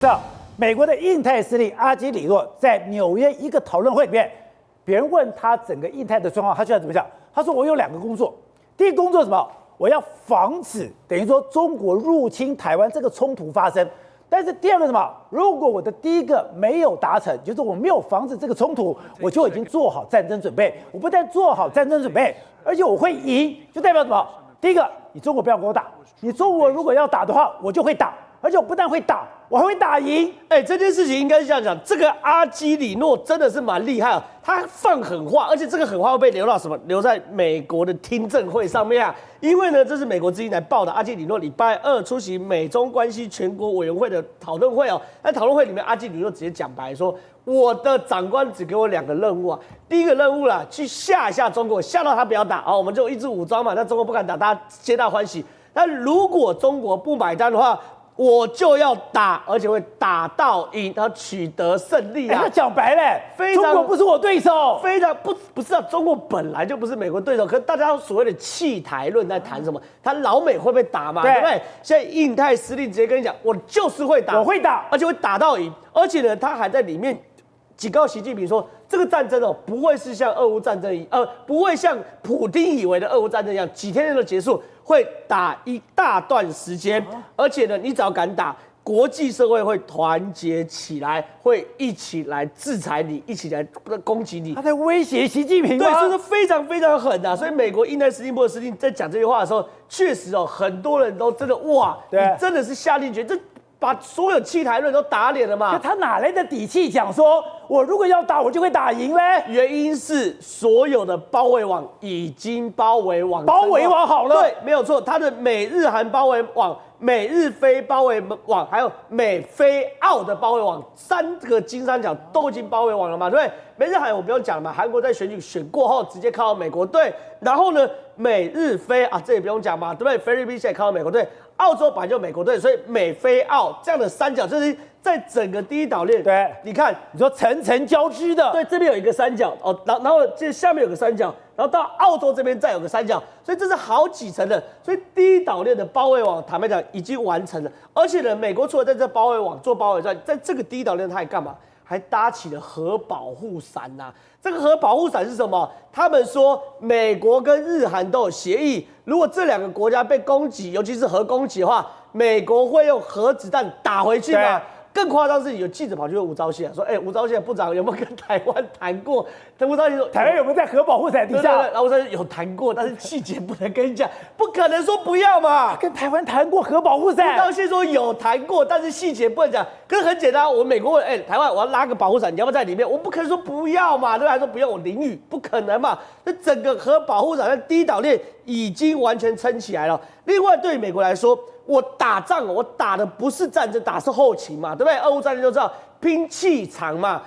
知道美国的印太司令阿基里诺在纽约一个讨论会里面，别人问他整个印太的状况，他居然怎么讲？他说：“我有2个工作，第一个工作是什么？我要防止等于说中国入侵台湾这个冲突发生。但是第二个什么？如果我的第一个没有达成，就是我没有防止这个冲突，我就已经做好战争准备。我不但做好战争准备，而且我会赢，就代表什么？第一个，你中国不要跟我打，你中国如果要打的话，我就会打。”而且我不但会打，我还会打赢。这件事情应该是这样讲，这个阿基里诺真的是蛮厉害啊，他放狠话，而且这个狠话会被留到什么？留在美国的听证会上面啊。因为呢，这是美国之音来报的，阿基里诺礼拜2出席美中关系全国委员会的讨论会哦。在讨论会里面，阿基里诺直接讲白说，我的长官只给我2个任务啊。第一个任务啦，去吓一下中国，吓到他不要打啊，我们就一支武装嘛，那中国不敢打，大家皆大欢喜。但如果中国不买单的话，我就要打，而且会打到赢，然后取得胜利啊！那讲白了，中国不是我对手，非常不是啊！中国本来就不是美国对手，可是大家所谓的弃台论在谈什么？他老美会不会打嘛？对不对？现在印太司令直接跟你讲，我就是会打，我会打，而且会打到赢，而且呢，他还在里面警告习近平说，这个战争哦，不会是像俄乌战争不会像普丁以为的俄乌战争一样，几天就结束。会打一大段时间，而且呢，你只要敢打，国际社会会团结起来，会一起来制裁你，一起来攻击你。他在威胁习近平吗？对，所以说非常非常狠啊！所以美国印太司令部的司令在讲这句话的时候，确实哦，很多人都真的哇，你真的是下定决心，把所有弃台论都打脸了嘛？他哪来的底气讲说，我如果要打，我就会打赢嘞？原因是所有的包围网已经包围网好了，对，没有错。他的美日韩包围网、美日菲包围网，还有美菲澳的包围网，3个金三角都已经包围网了嘛？对不对？美日韩我不用讲了嘛，韩国在选举选过后直接靠到美国队，然后呢，美日菲啊，这也不用讲嘛，对不对？菲律宾现在靠到美国队。澳洲本来就美国队，所以美菲澳这样的三角，就是在整个第一岛链。对，你看，你说层层交织的，对，这边有一个三角哦，然后这下面有个三角，然后到澳洲这边再有个三角，所以这是好几层的。所以第一岛链的包围网，坦白讲已经完成了。而且呢，美国除了在这包围网做包围战，在这个第一岛链它还干嘛？还搭起了核保护伞呐！这个核保护伞是什么？他们说美国跟日韩都有协议，如果这2个国家被攻击，尤其是核攻击的话，美国会用核子弹打回去嘛？更夸张是有记者跑去问吴钊燮说：“吴钊燮部长有没有跟台湾谈过？”吴钊燮说：“台湾有没有在核保护伞底下？”对，然后吴钊燮有谈过，但是细节不能跟你讲，不可能说不要嘛。跟台湾谈过核保护伞，吴钊燮说有谈过，但是细节不能讲。可是很简单，我美国问，台湾我要拉个保护伞，你要不要在里面？我不可能说不要嘛，对吧？还说不用，我淋雨，不可能嘛。那整个核保护伞在第一岛链已经完全撑起来了。另外，对于美国来说，我打仗，我打的不是战争，打的是后勤嘛，对不对？俄乌战争就知道拼气场嘛。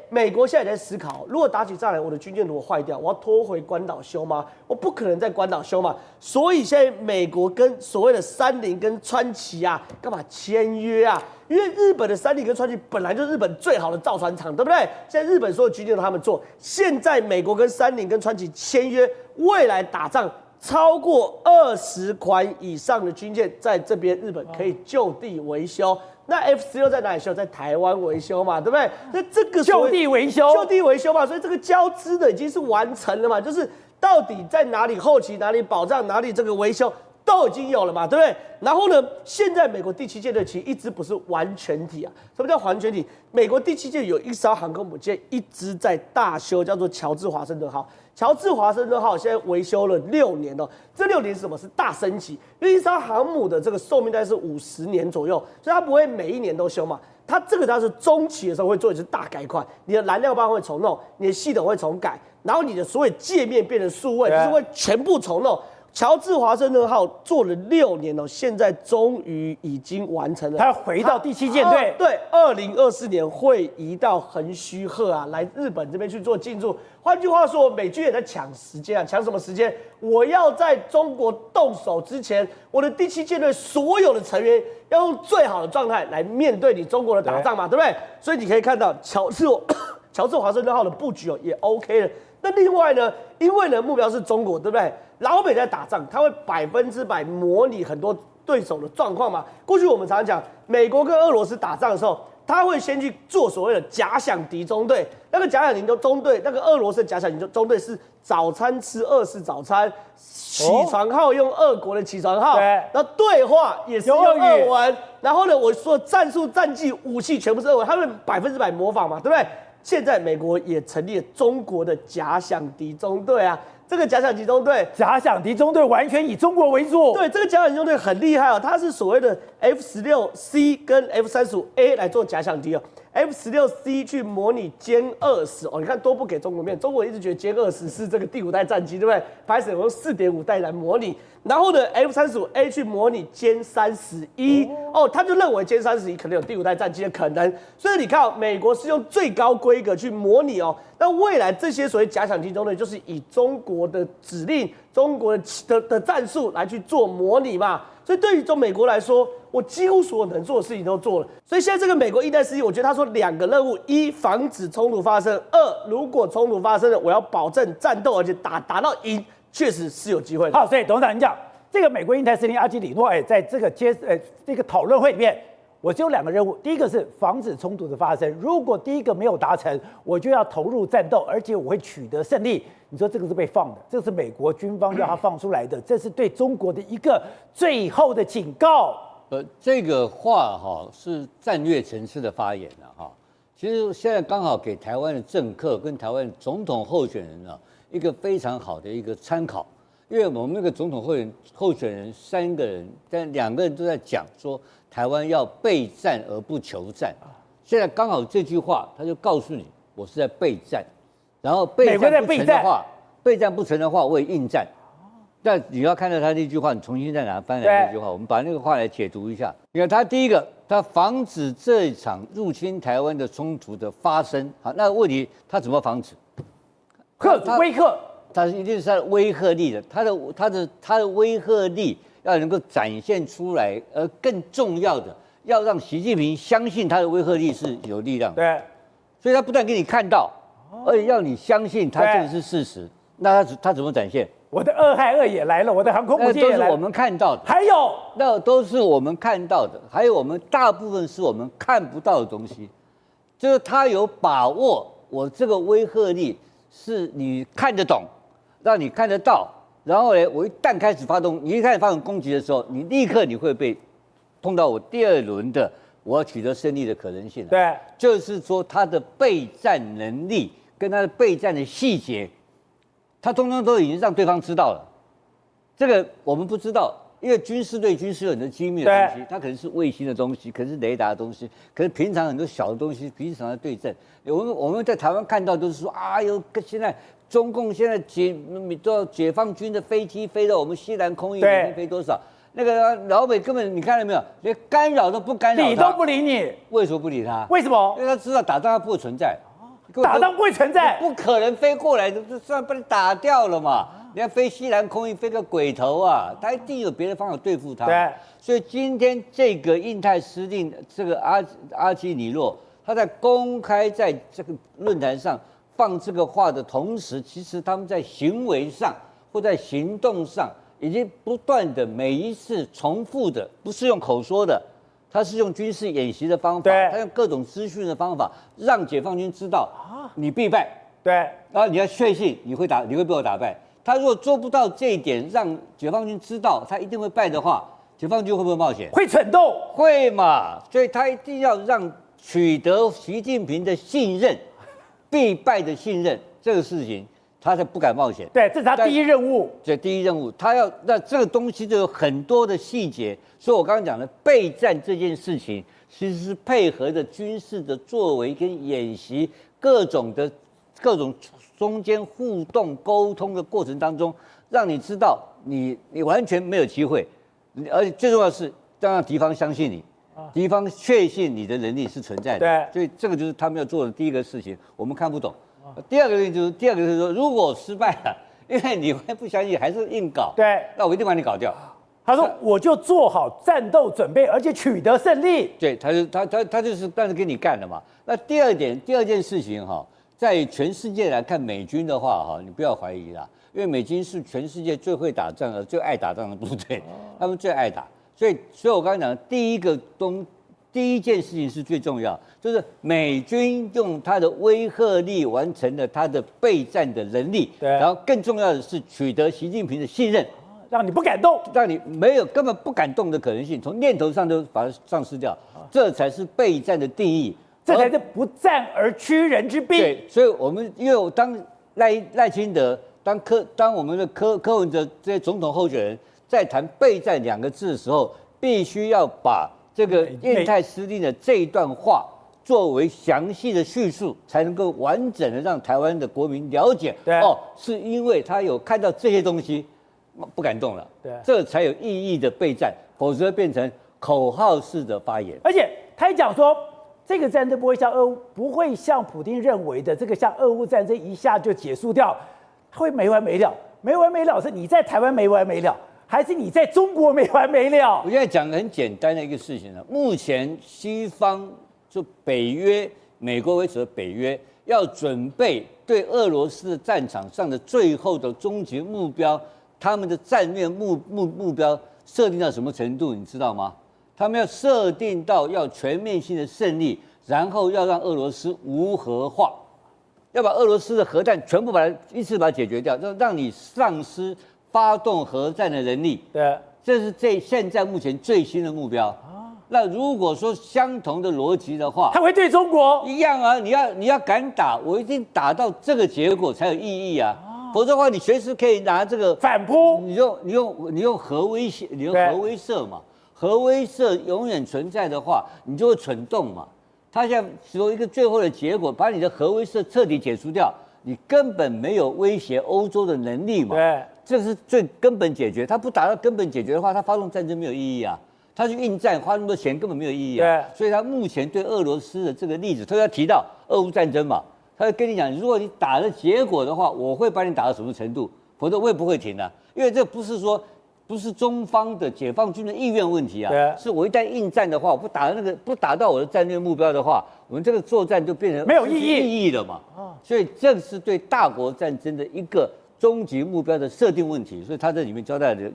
美国现在也在思考，如果打起仗来，我的军舰如果坏掉，我要拖回关岛修吗？我不可能在关岛修嘛。所以现在美国跟所谓的三菱跟川崎啊，干嘛签约啊？因为日本的三菱跟川崎本来就是日本最好的造船厂，对不对？现在日本所有军舰都他们做，现在美国跟三菱跟川崎签约，未来打仗。超过20款以上的军舰在这边日本可以就地维修。那 F16在哪里修？在台湾维修嘛，对不对？那这个就地维修嘛，所以这个交织的已经是完成了嘛，就是到底在哪里后期、哪里保障、哪里这个维修都已经有了嘛，对不对？然后呢，现在美国第7舰队其实一直不是完全体啊。什么叫完全体？美国第7舰有一艘航空母舰一直在大修，叫做乔治华盛顿号。乔治华盛顿号现在维修了6年哦，这6年是什么？是大升级，因为一艘航母的这个寿命大概是50年左右，所以它不会每一年都修嘛。它是中期的时候会做一次大改款，你的燃料棒会重弄，你的系统会重改，然后你的所有界面变成数位，就是会全部重弄。乔治华盛顿号做了6年哦，现在终于已经完成了。他回到第7舰队，对，2024年会移到横须贺啊，来日本这边去做进驻。换句话说，美军也在抢时间啊，抢什么时间？我要在中国动手之前，我的第7舰队所有的成员要用最好的状态来面对你中国的打仗嘛，对不对？所以你可以看到乔治华盛顿号的布局哦，也 OK 了。那另外呢，因为呢目标是中国，对不对？老美在打仗，他会100%模拟很多对手的状况嘛。过去我们常常讲，美国跟俄罗斯打仗的时候，他会先去做所谓的假想敌中队。那个假想敌中队，那个俄罗斯的假想敌中队是早餐吃俄式早餐，起床号用俄国的起床号，对，然后对话也是用俄文。然后呢，我说战术、战绩、武器全部是俄文，他们100%模仿嘛，对不对？现在美国也成立了中国的假想敌中队啊。这个假想敌中队，假想敌中队完全以中国为主。对，这个假想敌中队很厉害哦，它是所谓的 F-16C 跟 F-35A 来做假想敌哦。F-16C 去模拟歼20哦，你看多不给中国面，中国一直觉得歼20是这个第5代战机，对不对？拍摄用4.5代来模拟，然后呢 F-35A 去模拟歼31哦，他就认为歼31可能有第5代战机的可能，所以你看、哦，美国是用最高规格去模拟哦。那未来这些所谓假想敌中队，就是以中国的指令、中国的战术来去做模拟嘛。所以对于美国来说，我几乎所有能做的事情都做了。所以现在这个美国印太司令，我觉得他说2个任务：一，防止冲突发生；二，如果冲突发生了，我要保证战斗，而且打到赢，确实是有机会的。好，所以董事长你讲，这个美国印太司令阿基里诺，在这个这个讨论会里面，我只有2个任务，第一个是防止冲突的发生，如果第一个没有达成，我就要投入战斗，而且我会取得胜利。你说这个是被放的，这是美国军方要他放出来的，这是对中国的一个最后的警告。这个话是战略层次的发言哈。其实现在刚好给台湾的政客跟台湾总统候选人一个非常好的一个参考，因为我们那个总统候选人3个人，但2个人都在讲说台湾要备战而不求战。现在刚好这句话，他就告诉你，我是在备战，然后备战不成的话，备战不成的话，我也应战。但你要看到他那句话，你重新再拿翻来那句话，我们把那个话来解读一下。你看他第一个，他防止这一场入侵台湾的冲突的发生。好，那问题他怎么防止？威吓，他一定是他的威慑力的，他的威慑力要能够展现出来，而更重要的，要让习近平相信他的威慑力是有力量的。对，所以他不但给你看到，而且要你相信他这个是事实。那他怎么展现？我的2害2也来了，我的航空母舰也来了，那都是我们看到的。还有，那都是我们看到的，还有我们大部分是我们看不到的东西，就是他有把握，我这个威慑力是你看得懂，让你看得到，然后呢，我一旦开始发动，你一开始发动攻击的时候，你立刻你会被碰到我第2轮的我要取得胜利的可能性。对，就是说他的备战能力跟他的备战的细节。他通通都已经让对方知道了，这个我们不知道，因为军事对军事有很多机密的东西，它可能是卫星的东西，可能是雷达的东西，可是平常很多小的东西，平常的对阵，我们在台湾看到都是说啊，现在中共现在解放军的飞机飞到我们西南空域，每天飞多少？那个老美根本你看到没有，连干扰都不干扰他，理都不理你，为什么不理他？为什么？因为他知道打仗它不会存在。打仗不会存在，不可能飞过来的，就算把你打掉了嘛。你要飞西南空域，飞个鬼头啊！他一定有别的方法对付他。对，所以今天这个印太司令这个阿基里诺，他在公开在这个论坛上放这个话的同时，其实他们在行为上或在行动上，已经不断的每一次重复的，不是用口说的。他是用军事演习的方法，他用各种资讯的方法，让解放军知道你必败，对，然后你要确信你会被我打败。他如果做不到这一点，让解放军知道他一定会败的话，解放军会不会冒险？会蠢动，会嘛？所以他一定要让取得习近平的信任，必败的信任这个事情。他才不敢冒险。对，这是他第一任务。对，第一任务，他要那这个东西就有很多的细节，所以我刚刚讲的备战这件事情，其实是配合着军事的作为跟演习各种中间互动沟通的过程当中，让你知道你完全没有机会，而且最重要的是要让敌方相信你。敌方确信你的能力是存在的，对，所以这个就是他们要做的第一个事情，我们看不懂。第二个就是说，如果失败了，因为你会不相信，还是硬搞，对，那我一定把你搞掉。他说，我就做好战斗准备，而且取得胜利。对，他就是但是跟你干了嘛。那第二件事情在全世界来看美军的话你不要怀疑啦，因为美军是全世界最会打仗的、最爱打仗的部队，他们最爱打。所以我刚才讲的第一件事情是最重要，就是美军用他的威慑力完成了他的备战的能力，对，然后更重要的是取得习近平的信任，让你不敢动，让你根本不敢动的可能性，从念头上都把它丧失掉，这才是备战的定义，这才是不战而屈人之兵。对，所以因为我当赖清德当我们的柯文哲这些总统候选人在谈备战2个字的时候，必须要把这个印太司令的这一段话作为详细的叙述，才能够完整的让台湾的国民了解。哦，是因为他有看到这些东西，不敢动了。对，这才有意义的备战，否则变成口号式的发言。而且他也讲说，这个战争不会像普丁认为的这个像俄乌战争一下就结束掉，会没完没了。没完没了是你在台湾没完没了，还是你在中国没完没了？我现在讲很简单的一个事情呢，目前西方就北约，美国为首的北约要准备对俄罗斯的战场上的最后的终极目标，他们的战略目标设定到什么程度，你知道吗？他们要设定到要全面性的胜利，然后要让俄罗斯无核化，要把俄罗斯的核弹全部一次把它解决掉，让你丧失发动核战的能力。对，这是现在目前最新的目标。那如果说相同的逻辑的话，他会对中国一样啊！你要敢打，我一定打到这个结果才有意义啊！否则的话，你随时可以拿这个反扑，你用核威胁，你用核威慑嘛，核威慑永远存在的话，你就会蠢动嘛。他现在说一个最后的结果，把你的核威慑彻底解除掉，你根本没有威胁欧洲的能力嘛。对，这是最根本解决。他不达到根本解决的话，他发动战争没有意义啊。他去应战花那么多钱根本没有意义啊。对，所以他目前对俄罗斯的这个例子，他要提到俄乌战争嘛，他就跟你讲，如果你打了结果的话，我会把你打到什么程度，否则我也不会停啊。因为这不是中方的解放军的意愿问题啊，是我一旦应战的话，我不打到我的战略目标的话，我们这个作战就变成没有意义了嘛。所以这是对大国战争的一个终极目标的设定问题，所以他这里面交代的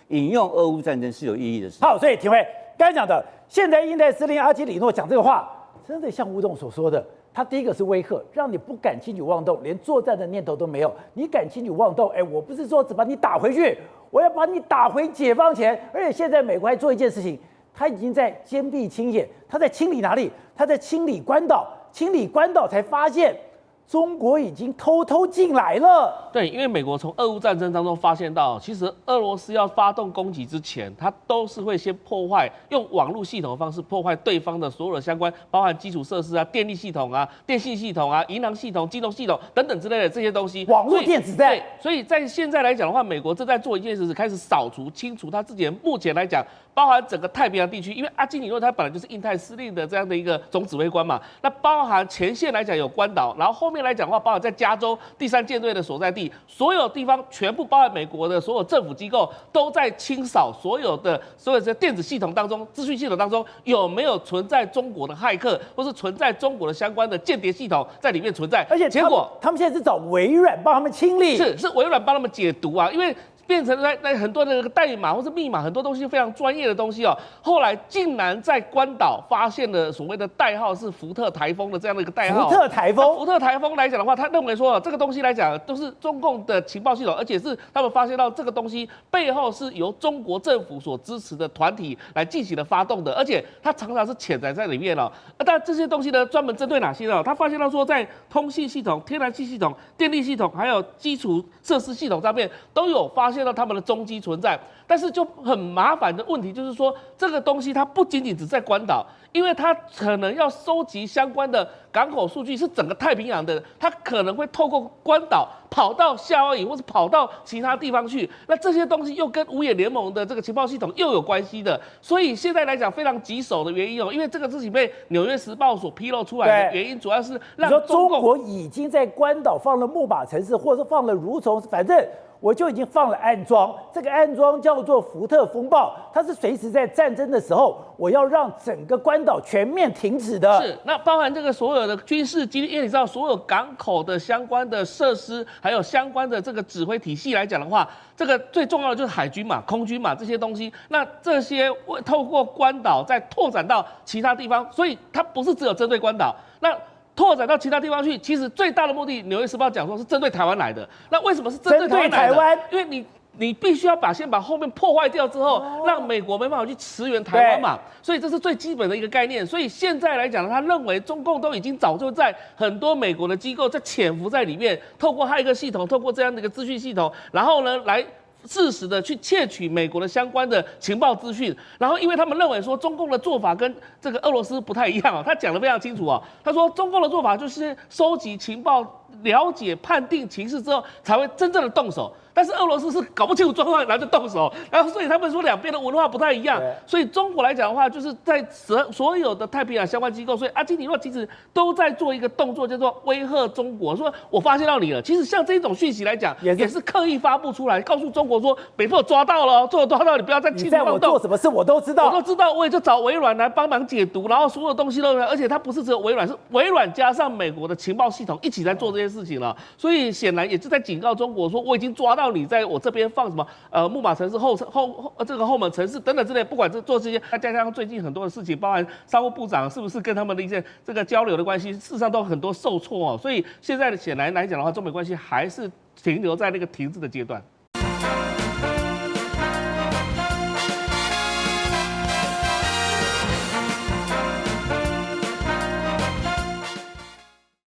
引用俄乌战争是有意义的事。好，所以廷辉刚才讲的，现在印太司令阿基里诺讲这个话，真的像吴董所说的，他第一个是威吓，让你不敢轻举妄动，连作战的念头都没有。你敢轻举妄动，我不是说只把你打回去，我要把你打回解放前。而且现在美国还做一件事情，他已经在坚壁清野，他在清理哪里？他在清理关岛，清理关岛才发现中国已经偷偷进来了。对，因为美国从俄乌战争当中发现到，其实俄罗斯要发动攻击之前，它都是会先破坏，用网络系统的方式破坏对方的所有的相关，包含基础设施啊、电力系统啊、电信系统啊、银行系统、金融系统等等之类的这些东西。网络电子战。对，所以在现在来讲的话，美国正在做一件事，是开始扫除、清除他自己目前来讲，包含整个太平洋地区，因为阿基里诺他本来就是印太司令的这样的一个总指挥官嘛，那包含前线来讲有关岛，然后后面来讲的话，包含在加州第3舰队的所在地，所有地方全部包含美国的所有政府机构都在清扫所有的电子系统当中、资讯系统当中有没有存在中国的骇客，或是存在中国的相关的间谍系统在里面存在，而且结果他们现在是找微软帮他们清理，是微软帮他们解读啊，因为变成在很多的那个代码或是密码，很多东西非常专业的东西哦。后来竟然在关岛发现了所谓的代号是福特台风的这样的一个代号。福特台风，福特台风来讲的话，他认为说这个东西来讲都是中共的情报系统，而且是他们发现到这个东西背后是由中国政府所支持的团体来进行的发动的，而且它常常是潜在在里面哦。但这些东西呢，专门针对哪些呢？他发现到说，在通信系统、天然气系统、电力系统，还有基础设施系统上面都有发现到他们的踪迹存在，但是就很麻烦的问题就是说，这个东西它不仅仅只在关岛，因为它可能要收集相关的港口数据，是整个太平洋的，它可能会透过关岛跑到夏威夷或是跑到其他地方去，那这些东西又跟五眼联盟的这个情报系统又有关系的，所以现在来讲非常棘手的原因哦，因为这个事情被《纽约时报》所披露出来的原因，主要是让中国已经在关岛放了木马城市，或者放了蠕虫，反正我就已经放了安装，这个安装叫做福特风暴，它是随时在战争的时候，我要让整个关岛全面停止的。是，那包含这个所有的军事基地，因为你知道所有港口的相关的设施，还有相关的这个指挥体系来讲的话，这个最重要的就是海军嘛、空军嘛这些东西。那这些透过关岛再拓展到其他地方，所以它不是只有针对关岛。那拓展到其他地方去，其实最大的目的，《纽约时报》讲说是针对台湾来的。那为什么是针对台湾来的？因为你必须要先把后面破坏掉之后，让美国没办法去驰援台湾嘛，所以这是最基本的一个概念。所以现在来讲，他认为中共都已经早就在很多美国的机构在潜伏在里面，透过骇客系统，透过这样的一个资讯系统，然后呢来适时的去窃取美国的相关的情报资讯，然后因为他们认为说中共的做法跟这个俄罗斯不太一样哦，他讲得非常清楚哦，他说中共的做法就是收集情报、了解、判定情势之后才会真正的动手。但是俄罗斯是搞不清楚状况，然后就动手，然后所以他们说两边的文化不太一样，所以中国来讲的话，就是在所有的太平洋相关机构，所以阿基里诺其实都在做一个动作，叫做威吓中国，说我发现到你了。其实像这种讯息来讲，也是刻意发布出来，告诉中国说，北部抓到了，抓到你不要再轻举妄动。你在我做什么事我都知道，我也就找微软来帮忙解读，然后所有东西都，而且它不是只有微软，是微软加上美国的情报系统一起在做这些事情了。所以显然也是在警告中国说，我已经抓到你在我这边放什么木马城市这个后门城市等等之类，不管是做这些，再加上最近很多的事情，包含商务部长是不是跟他们的一些这个交流的关系，事实上都很多受挫哦。所以现在的显然来讲的话，中美关系还是停留在那个停滞的阶段。